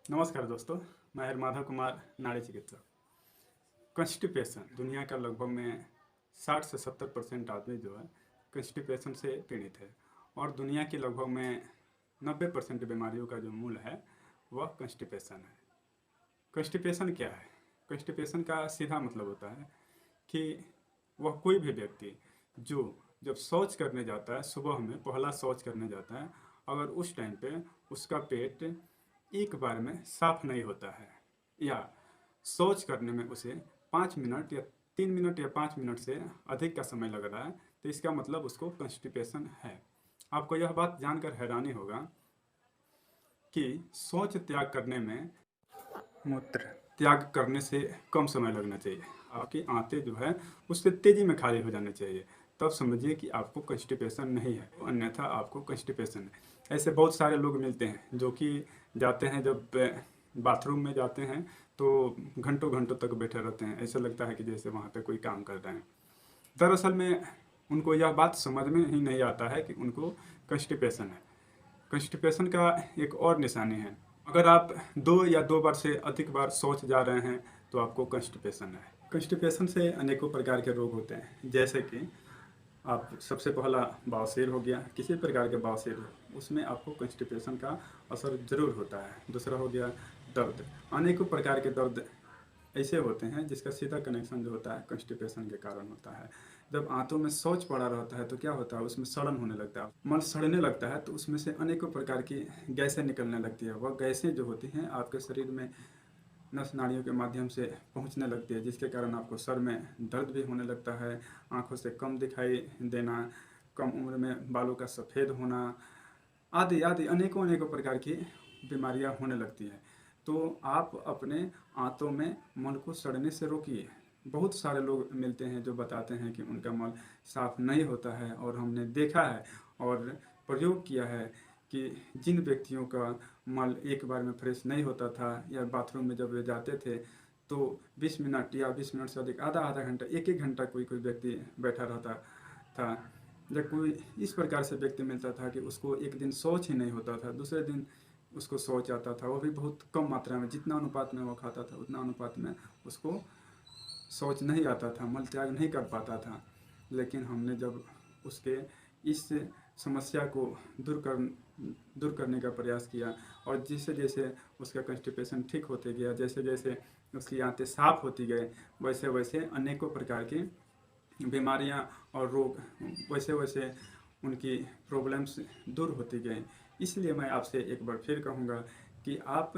नमस्कार दोस्तों, मैं माधव कुमार, नाड़ी चिकित्सक। कंस्टिपेशन दुनिया का लगभग में 60 से 70% आदमी जो है कंस्टिपेशन से पीड़ित है और दुनिया की लगभग में 90% बीमारियों का जो मूल है वह कंस्टिपेशन है। कंस्टिपेशन क्या है? कंस्टिपेशन का सीधा मतलब होता है कि वह कोई भी व्यक्ति जो जब शौच करने जाता है, सुबह में पहला शौच करने जाता है, अगर उस टाइम पे उसका पेट एक बार में साफ नहीं होता है या शौच करने में उसे 5 मिनट या 3 मिनट या 5 मिनट से अधिक का समय लग रहा है, तो इसका मतलब उसको कंस्टिपेशन है। आपको यह बात जानकर हैरानी होगा कि शौच त्याग करने में मूत्र त्याग करने से कम समय लगना चाहिए। आपकी आंतें जो है उससे तेज़ी में खाली हो जानी चाहिए, तब समझिए कि आपको कंस्टिपेशन नहीं है, अन्यथा आपको कंस्टिपेशन है। ऐसे बहुत सारे लोग मिलते हैं जो कि जाते हैं, जब बाथरूम में जाते हैं तो घंटों घंटों तक बैठे रहते हैं, ऐसा लगता है कि जैसे वहाँ पे कोई काम कर रहे हैं। दरअसल में उनको यह बात समझ में ही नहीं आता है कि उनको कंस्टिपेशन है। कंस्टिपेशन का एक और निशानी है, अगर आप 2 या 2 बार से अधिक बार शौच जा रहे हैं तो आपको कंस्टिपेशन है। कंस्टिपेशन से अनेकों प्रकार के रोग होते हैं, जैसे कि आप सबसे पहला बवासीर हो गया, किसी प्रकार के बवासीर हो उसमें आपको कंस्टिपेशन का असर ज़रूर होता है। दूसरा हो गया दर्द, अनेकों प्रकार के दर्द ऐसे होते हैं जिसका सीधा कनेक्शन जो होता है कंस्टिपेशन के कारण होता है। जब आंतों में शौच पड़ा रहता है तो क्या होता है, उसमें सड़न होने लगता है, मल सड़ने लगता है, तो उसमें से अनेकों प्रकार की गैसें निकलने लगती है। वह गैसें जो होती हैं आपके शरीर में नस नाड़ियों के माध्यम से पहुंचने लगती है, जिसके कारण आपको सर में दर्द भी होने लगता है, आंखों से कम दिखाई देना, कम उम्र में बालों का सफ़ेद होना, आदि आदि अनेकों अनेकों प्रकार की बीमारियां होने लगती हैं। तो आप अपने आंतों में मल को सड़ने से रोकिए। बहुत सारे लोग मिलते हैं जो बताते हैं कि उनका मल साफ नहीं होता है, और हमने देखा है और प्रयोग किया है कि जिन व्यक्तियों का मल एक बार में फ्रेश नहीं होता था या बाथरूम में जब वे जाते थे तो 20 मिनट या 20 मिनट से अधिक, आधा आधा घंटा, एक एक घंटा कोई कोई व्यक्ति बैठा रहता था। जब कोई इस प्रकार से व्यक्ति मिलता था कि उसको एक दिन शौच ही नहीं होता था, दूसरे दिन उसको शौच आता था, वो भी बहुत कम मात्रा में, जितना अनुपात में वो खाता था उतना अनुपात में उसको शौच नहीं आता था, मल त्याग नहीं कर पाता था। लेकिन हमने जब उसके इस समस्या को दूर करने का प्रयास किया, और जैसे जैसे उसका कंस्टिपेशन ठीक होते गया, जैसे जैसे उसकी आंतें साफ होती गए, वैसे वैसे अनेकों प्रकार की बीमारियां और रोग, वैसे वैसे उनकी प्रॉब्लम्स दूर होती गई। इसलिए मैं आपसे एक बार फिर कहूँगा कि आप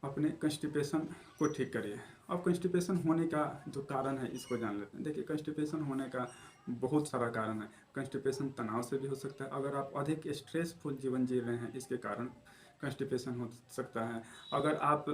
अपने कंस्टिपेशन को ठीक करिए। अब कंस्टिपेशन होने का जो कारण है इसको जान लेते हैं। देखिए, कंस्टिपेशन होने का बहुत सारा कारण है। कंस्टिपेशन तनाव से भी हो सकता है, अगर आप अधिक स्ट्रेसफुल जीवन जी रहे हैं इसके कारण कंस्टिपेशन हो सकता है। अगर आप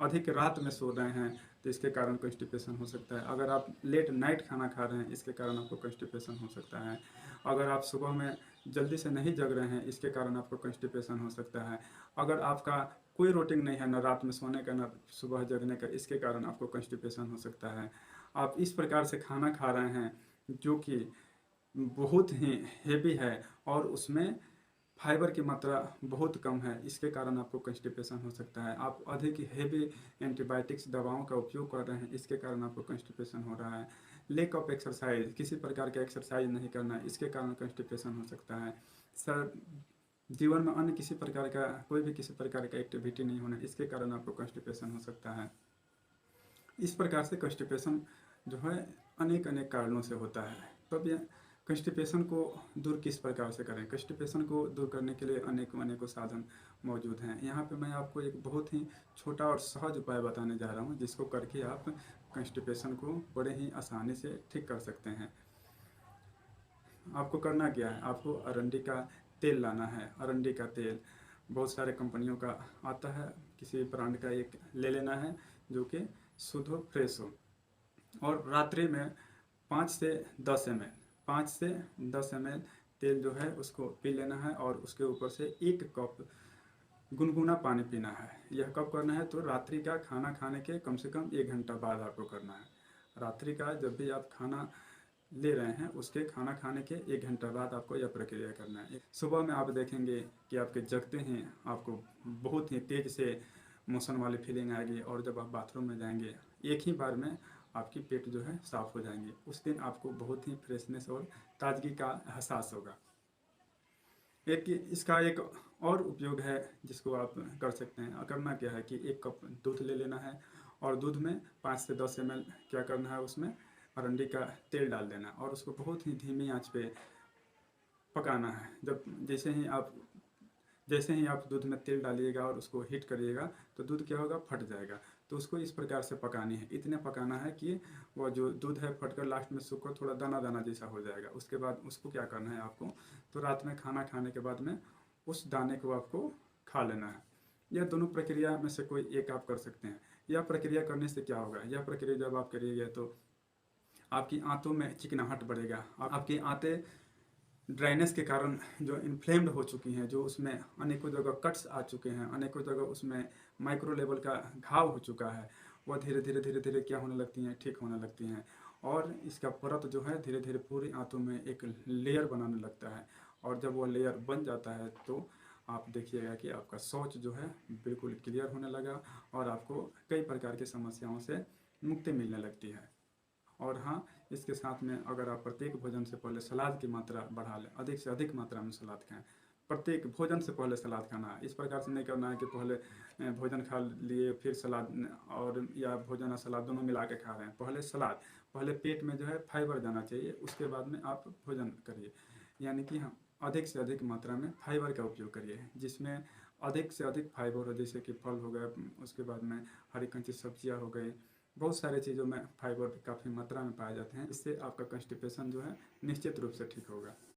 अधिक रात में सो रहे हैं तो इसके कारण कंस्टिपेशन हो सकता है। अगर आप लेट नाइट खाना खा रहे हैं इसके कारण आपको कंस्टिपेशन हो सकता है। अगर आप सुबह में जल्दी से नहीं जग रहे हैं इसके कारण आपको कंस्टिपेशन हो सकता है। अगर आपका कोई रूटीन नहीं है, न रात में सोने का न सुबह जगने का, इसके कारण आपको कंस्टिपेशन हो सकता है। आप इस प्रकार से खाना खा रहे हैं जो कि बहुत ही हेवी है और उसमें फाइबर की मात्रा बहुत कम है, इसके कारण आपको कंस्टिपेशन हो सकता है। आप अधिक हेवी एंटीबायोटिक्स दवाओं का उपयोग कर रहे हैं, इसके कारण आपको कंस्टिपेशन हो रहा है। लेक ऑफ एक्सरसाइज, किसी प्रकार का एक्सरसाइज नहीं करना, इसके कारण कंस्टिपेशन हो सकता है। सर, जीवन में अन्य किसी प्रकार का कोई भी किसी प्रकार का एक्टिविटी नहीं होना, इसके कारण आपको कंस्टिपेशन हो सकता है। इस प्रकार से कंस्टिपेशन जो है अनेक अनेक कारणों से होता है। तब यह कंस्टिपेशन को दूर किस प्रकार से करें? कंस्टिपेशन को दूर करने के लिए अनेकों अनेकों साधन मौजूद हैं। यहाँ पे मैं आपको एक बहुत ही छोटा और सहज उपाय बताने जा रहा हूँ जिसको करके आप कंस्टिपेशन को बड़े ही आसानी से ठीक कर सकते हैं। आपको करना क्या है, आपको अरंडी का तेल लाना है। अरंडी का तेल बहुत सारे कंपनियों का आता है, किसी ब्रांड का एक ले लेना है जो कि शुद्ध हो, फ्रेश हो, और रात्रि में 5 से 10 ml 5 से 10 ml तेल जो है उसको पी लेना है, और उसके ऊपर से 1 कप गुनगुना पानी पीना है। यह कब करना है, तो रात्रि का खाना खाने के कम से कम 1 घंटा बाद आपको करना है। रात्रि का जब भी आप खाना ले रहे हैं उसके खाना खाने के 1 घंटा बाद आपको यह प्रक्रिया करना है। सुबह में आप देखेंगे कि आपके जगते हैं आपको बहुत ही तेज़ से मोशन वाली फीलिंग आएगी, और जब आप बाथरूम में जाएंगे एक ही बार में आपकी पेट जो है साफ़ हो जाएंगे। उस दिन आपको बहुत ही फ्रेशनेस और ताजगी का एहसास होगा। एक इसका एक और उपयोग है जिसको आप कर सकते हैं। करना क्या है कि 1 कप दूध ले लेना है, और दूध में 5 से 10 ml क्या करना है, उसमें अरंडी का तेल डाल देना, और उसको बहुत ही धीमी आंच पे पकाना है। जैसे ही आप दूध में तेल डालिएगा और उसको हीट करिएगा तो दूध क्या होगा, फट जाएगा। तो उसको इस प्रकार से पकानी है, इतने पकाना है कि वह जो दूध है फटकर लास्ट में सूखा थोड़ा दाना दाना जैसा हो जाएगा। उसके बाद उसको क्या करना है आपको, तो रात में खाना खाने के बाद में उस दाने को आपको खा लेना है। यह दोनों प्रक्रिया में से कोई एक आप कर सकते हैं। यह प्रक्रिया करने से क्या होगा, यह प्रक्रिया जब आप करिएगा तो आपकी आंतों में चिकनाहट बढ़ेगा। आपकी आंतें ड्राइनेस के कारण जो इन्फ्लेम्ड हो चुकी हैं, जो उसमें अनेकों जगह कट्स आ चुके हैं, अनेकों जगह उसमें माइक्रो लेवल का घाव हो चुका है, वह धीरे धीरे धीरे धीरे क्या होने लगती हैं, ठीक होने लगती हैं। और इसका परत जो है धीरे धीरे पूरी आंतों में एक लेयर बनाने लगता है, और जब वह लेयर बन जाता है तो आप देखिएगा कि आपका शौच जो है बिल्कुल क्लियर होने लगा, और आपको कई प्रकार की समस्याओं से मुक्ति मिलने लगती है। और हाँ, इसके साथ में अगर आप प्रत्येक भोजन से पहले सलाद की मात्रा बढ़ा लें, अधिक से अधिक मात्रा में सलाद खाएं। प्रत्येक भोजन से पहले सलाद खाना है। इस प्रकार से नहीं करना है कि पहले भोजन खा लिए फिर सलाद, और या भोजन और सलाद दोनों मिला के खा रहे हैं। पहले सलाद, पहले पेट में जो है फाइबर जाना चाहिए, उसके बाद में आप भोजन करिए। यानी कि हम अधिक से अधिक मात्रा में फाइबर का उपयोग करिए, जिसमें अधिक से अधिक फाइबर हो, जैसे कि फल हो गए, उसके बाद में हरी कंची सब्जियाँ हो गई। बहुत सारे चीज़ों में फाइबर काफ़ी मात्रा में पाए जाते हैं। इससे आपका कॉन्स्टिपेशन जो है निश्चित रूप से ठीक होगा।